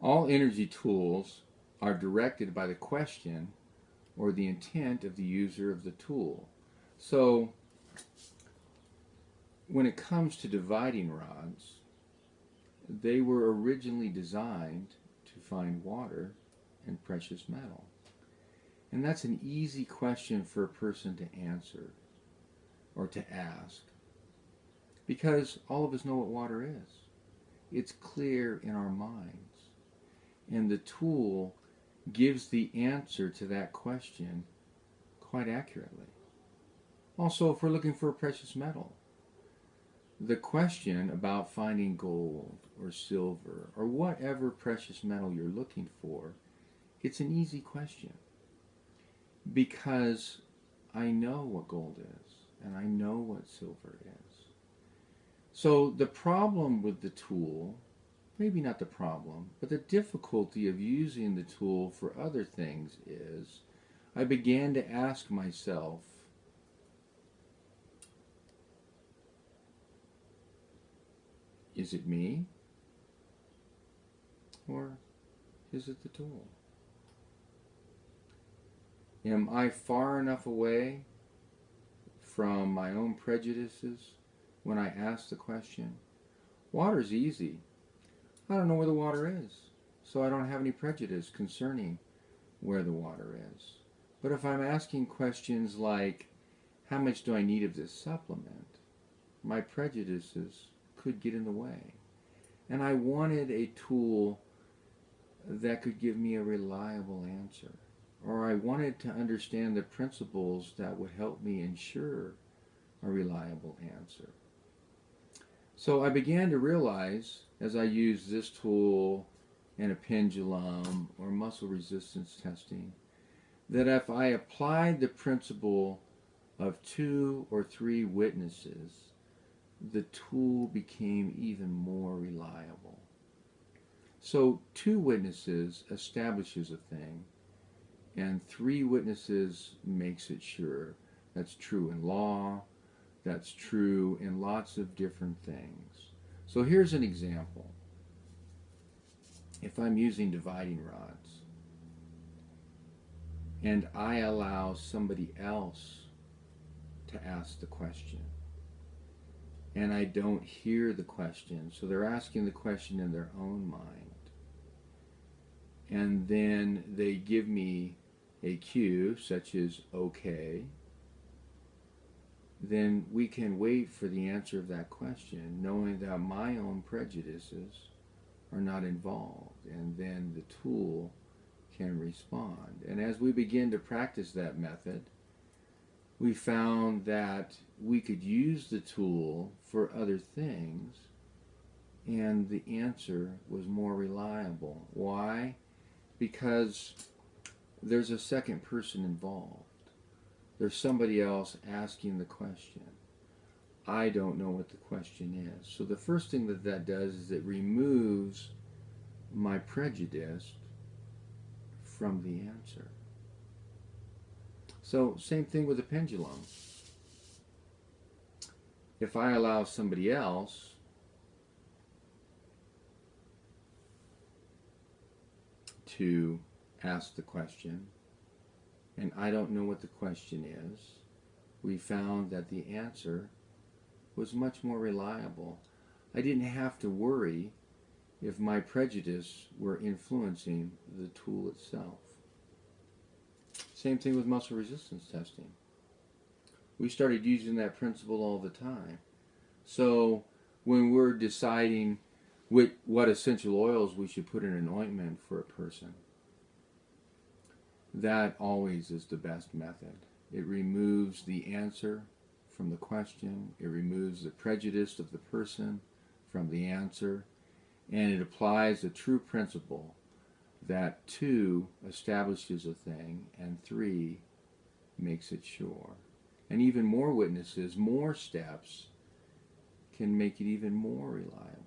All energy tools are directed by the question or the intent of the user of the tool. So when it comes to dividing rods, they were originally designed to find water and precious metal. And that's an easy question for a person to answer or to ask, because all of us know what water is. It's clear in our minds. And the tool gives the answer to that question quite accurately. Also, if we're looking for a precious metal, the question about finding gold or silver or whatever precious metal you're looking for, it's an easy question, because I know what gold is and I know what silver is. So the problem with the tool, maybe not the problem, but the difficulty of using the tool for other things is I began to ask myself, is it me? Or is it the tool? Am I far enough away from my own prejudices when I ask the question? Water's easy. I don't know where the water is, so I don't have any prejudice concerning where the water is. But if I'm asking questions like, how much do I need of this supplement? My prejudices could get in the way. And I wanted a tool that could give me a reliable answer. Or I wanted to understand the principles that would help me ensure a reliable answer. So I began to realize, as I used this tool and a pendulum or muscle resistance testing, that if I applied the principle of 2 or 3 witnesses, the tool became even more reliable. So 2 witnesses establishes a thing, and 3 witnesses makes it sure. That's true in law. That's true in lots of different things. So here's an example. If I'm using dividing rods and I allow somebody else to ask the question, and I don't hear the question, so they're asking the question in their own mind, and then they give me a cue such as okay, then we can wait for the answer of that question, knowing that my own prejudices are not involved, and then the tool can respond. And as we begin to practice that method, we found that we could use the tool for other things, and the answer was more reliable. Why? Because there's a second person involved. There's somebody else asking the question. I don't know what the question is. So the first thing that does is it removes my prejudice from the answer. So same thing with a pendulum. If I allow somebody else to ask the question, and I don't know what the question is, we found that the answer was much more reliable. I didn't have to worry if my prejudice were influencing the tool itself. Same thing with muscle resistance testing. We started using that principle all the time. So when we're deciding what essential oils we should put in an ointment for a person, that always is the best method. It removes the answer from the question. It removes the prejudice of the person from the answer. And it applies a true principle that 2 establishes a thing and 3 makes it sure. And even more witnesses, more steps can make it even more reliable.